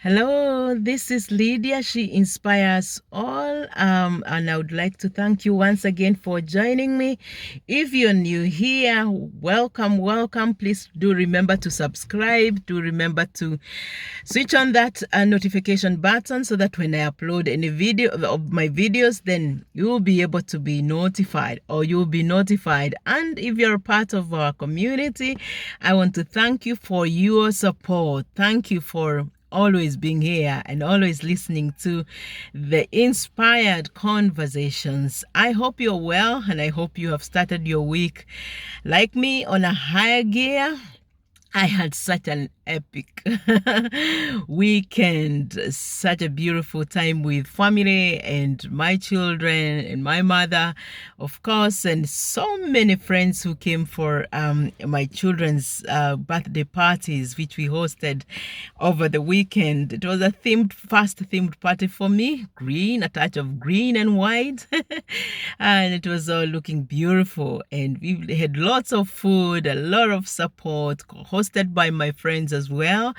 Hello, this is Lydia. She inspires all. And I would like to thank you once again for joining me. If you're new here, welcome. Please do remember to subscribe. Do remember to switch on that notification button so that when I upload any video of my videos, then you'll be able to be notified or you'll be notified. And if you're a part of our community, I want to thank you for your support. Thank you for always being here and always listening to the inspired conversations. I hope you're well and I hope you have started your week like me on a higher gear. I had such an epic weekend, such a beautiful time with family and my children and my mother, of course, and so many friends who came for my children's birthday parties, which we hosted over the weekend. It was a first themed party for me, green, a touch of green and white, and it was all looking beautiful. And we had lots of food, a lot of support, hosted by my friends as well.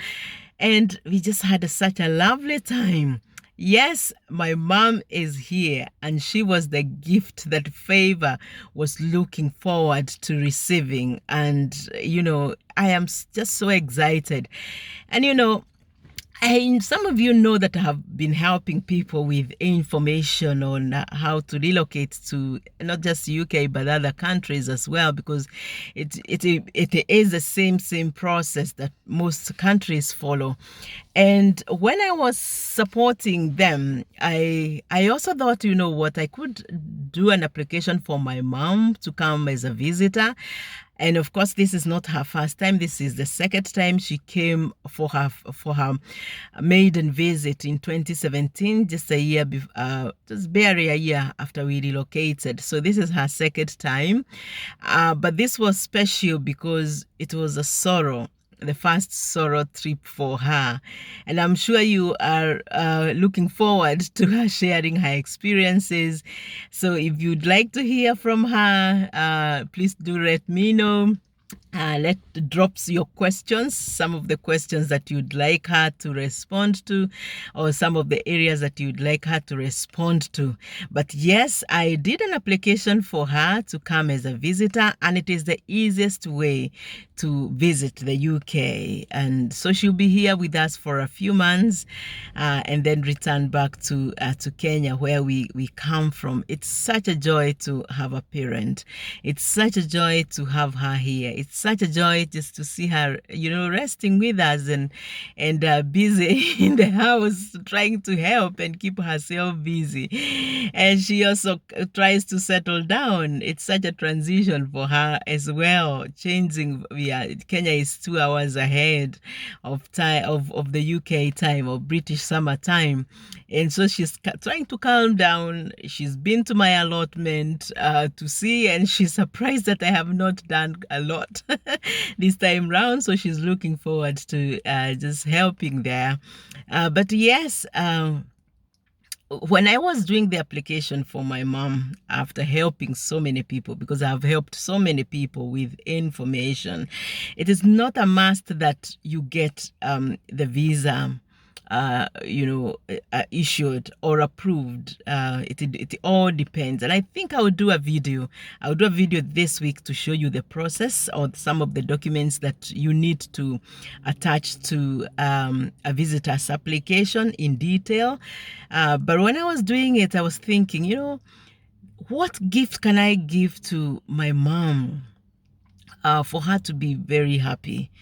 And we just had such a lovely time. Yes, my mom is here, and she was the gift that Favor was looking forward to receiving. And, I am just so excited. And, some of you know that I have been helping people with information on how to relocate to not just UK but other countries as well, because it is the same process that most countries follow. And when I was supporting them, I also thought, I could do an application for my mom to come as a visitor. And of course, this is not her first time. This is the second time she came for her maiden visit in 2017, just barely a year after we relocated. So this is her second time. But this was special because it was the first solo trip for her. And I'm sure you are looking forward to her sharing her experiences. So if you'd like to hear from her, please do let me know. Drops your questions, some of the questions that you'd like her to respond to, or some of the areas that you'd like her to respond to. But yes, I did an application for her to come as a visitor, and it is the easiest way to visit the UK. And so she'll be here with us for a few months, and then return back to Kenya, where we come from. It's such a joy to have a parent. It's such a joy to have her here. It's such a joy just to see her, resting with us and busy in the house trying to help and keep herself busy. And she also tries to settle down. It's such a transition for her as well. Kenya is 2 hours ahead of time of the UK time, or British summer time. And so she's trying to calm down. She's been to my allotment to see, and she's surprised that I have not done a lot this time round. So she's looking forward to just helping there. But yes, when I was doing the application for my mom, after helping so many people, because I've helped so many people with information, it is not a must that you get the visa issued or approved. It all depends. And I think I'll do a video this week to show you the process or some of the documents that you need to attach to a visitor's application in detail. But when I was doing it, I was thinking, what gift can I give to my mom for her to be very happy?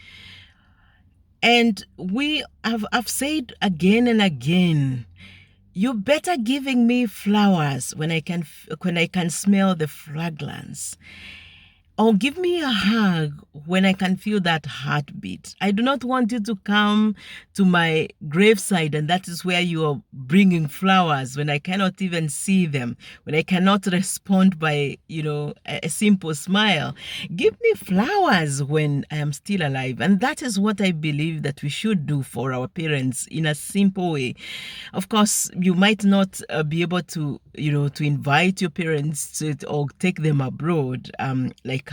And I've said again and again, you're better giving me flowers when I can smell the fragrance. Or give me a hug when I can feel that heartbeat. I do not want you to come to my graveside and that is where you are bringing flowers when I cannot even see them, when I cannot respond by, a simple smile. Give me flowers when I am still alive. And that is what I believe that we should do for our parents in a simple way. Of course, you might not be able to invite your parents or take them abroad, like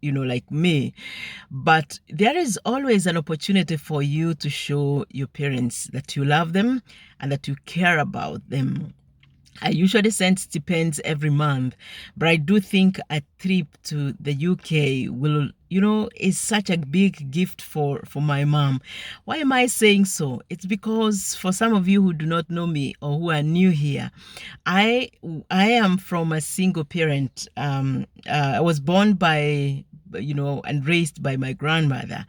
like me. But there is always an opportunity for you to show your parents that you love them and that you care about them. I usually send stipends every month, but I do think a trip to the UK will, is such a big gift for my mom. Why am I saying so? It's because for some of you who do not know me or who are new here, I am from a single parent. I was born by and raised by my grandmother.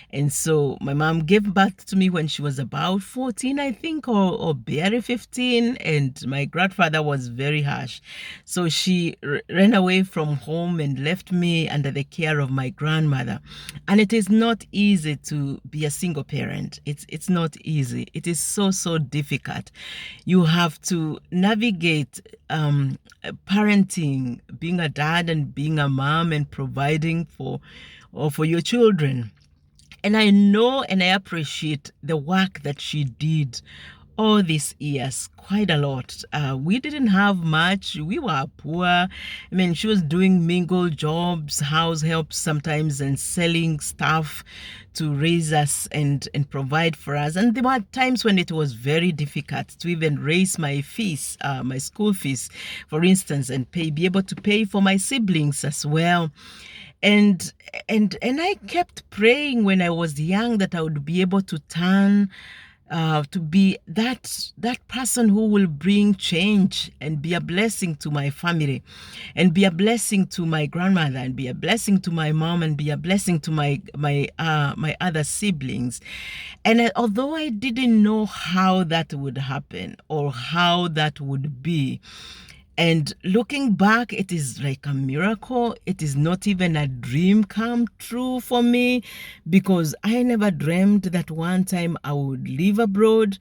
And so my mom gave birth to me when she was about 14, I think, or barely 15. And my grandfather was very harsh. So she ran away from home and left me under the care of my grandmother. And it is not easy to be a single parent. It's not easy. It is so difficult. You have to navigate parenting, being a dad and being a mom and providing for your children. And I know and I appreciate the work that she did all these years, quite a lot. We didn't have much. We were poor. I mean, she was doing mingle jobs, house help sometimes, and selling stuff to raise us and provide for us. And there were times when it was very difficult to even raise my fees, my school fees, for instance, and be able to pay for my siblings as well. And I kept praying when I was young that I would be able to turn to be that person who will bring change and be a blessing to my family, and be a blessing to my grandmother, and be a blessing to my mom, and be a blessing to my other siblings. And although I didn't know how that would happen or how that would be, and looking back, it is like a miracle. It is not even a dream come true for me, because I never dreamed that one time I would live abroad.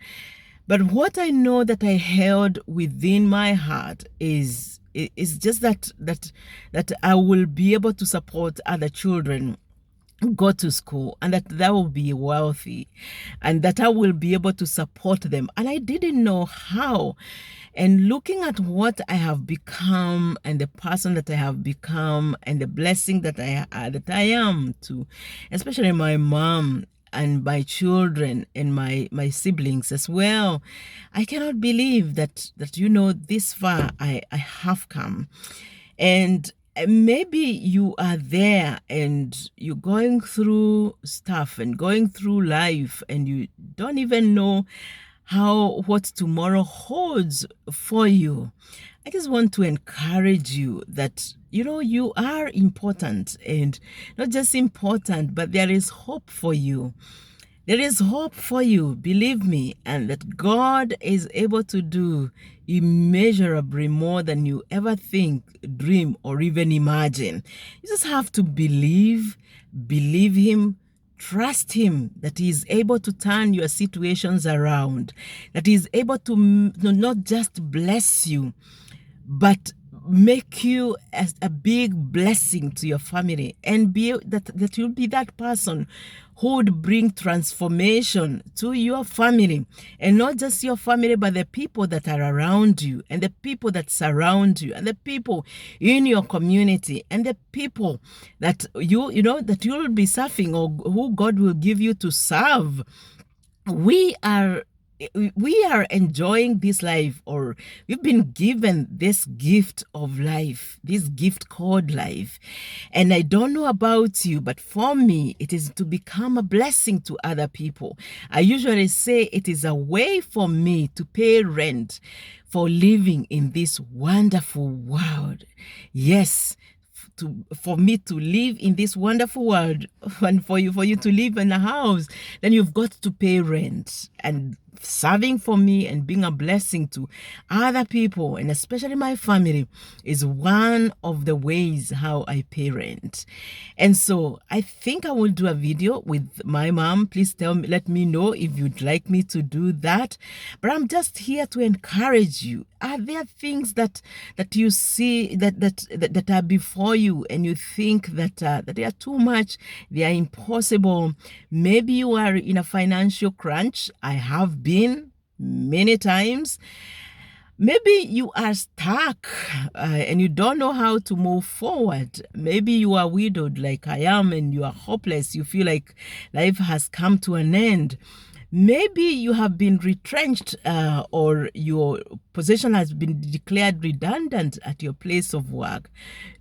But what I know that I held within my heart is just that I will be able to support other children go to school, and that will be wealthy, and that I will be able to support them. And I didn't know how. And looking at what I have become, and the person that I have become, and the blessing that I am to, especially my mom and my children and my siblings as well, I cannot believe that this far I have come. And maybe you are there and you're going through stuff and going through life, and you don't even know what tomorrow holds for you. I just want to encourage you that you are important, and not just important, but there is hope for you. There is hope for you, believe me, and that God is able to do immeasurably more than you ever think, dream, or even imagine. You just have to believe Him, trust Him that He is able to turn your situations around, that He is able to not just bless you, but make you as a big blessing to your family, and be that you'll be that person who would bring transformation to your family, and not just your family, but the people that are around you, and the people that surround you, and the people in your community, and the people that that you'll be serving, or who God will give you to serve. We are enjoying this life, or we've been given this gift of life, this gift called life. And I don't know about you, but for me, it is to become a blessing to other people. I usually say it is a way for me to pay rent for living in this wonderful world. Yes, for me to live in this wonderful world, and for you to live in a house, then you've got to pay rent. And serving for me and being a blessing to other people, and especially my family, is one of the ways how I pay rent. And so I think I will do a video with my mom. Please let me know if you'd like me to do that. But I'm just here to encourage you. Are there things that you see that are before you, and you think that they are too much, they are impossible? Maybe you are in a financial crunch. I have been many times. Maybe you are stuck and you don't know how to move forward. Maybe you are widowed like I am and you are hopeless. You feel like life has come to an end. Maybe you have been retrenched or your position has been declared redundant at your place of work.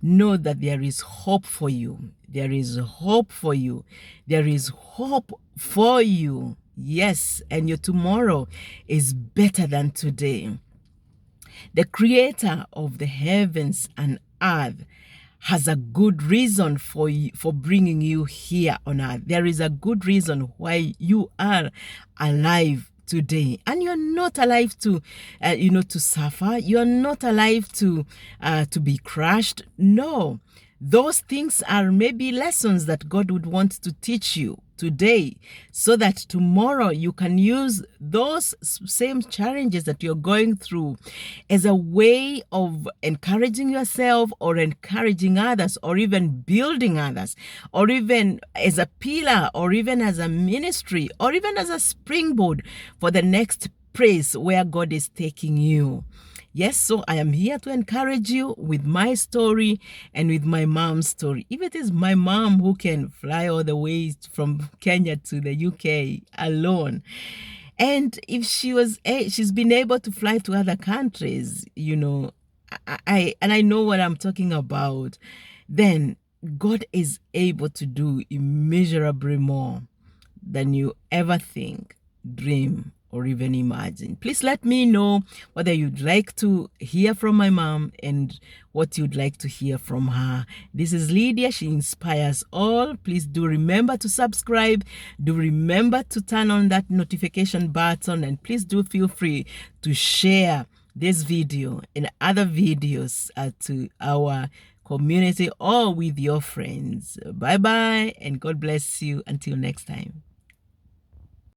Know that there is hope for you. There is hope for you. There is hope for you. Yes, and your tomorrow is better than today. The creator of the heavens and earth has a good reason for bringing you here on earth. There is a good reason why you are alive today, and you're not alive to to suffer. You're not alive to be crushed. No, those things are maybe lessons that God would want to teach you today, so that tomorrow you can use those same challenges that you're going through as a way of encouraging yourself or encouraging others, or even building others, or even as a pillar, or even as a ministry, or even as a springboard for the next place where God is taking you. Yes, so I am here to encourage you with my story and with my mom's story. If it is my mom who can fly all the way from Kenya to the UK alone, and if she's been able to fly to other countries, I know what I'm talking about, then God is able to do immeasurably more than you ever think, dream, or even imagine. Please let me know whether you'd like to hear from my mom and what you'd like to hear from her. This is Lydia. She inspires all. Please do remember to subscribe. Do remember to turn on that notification button, and please do feel free to share this video and other videos to our community or with your friends. Bye bye, and God bless you until next time.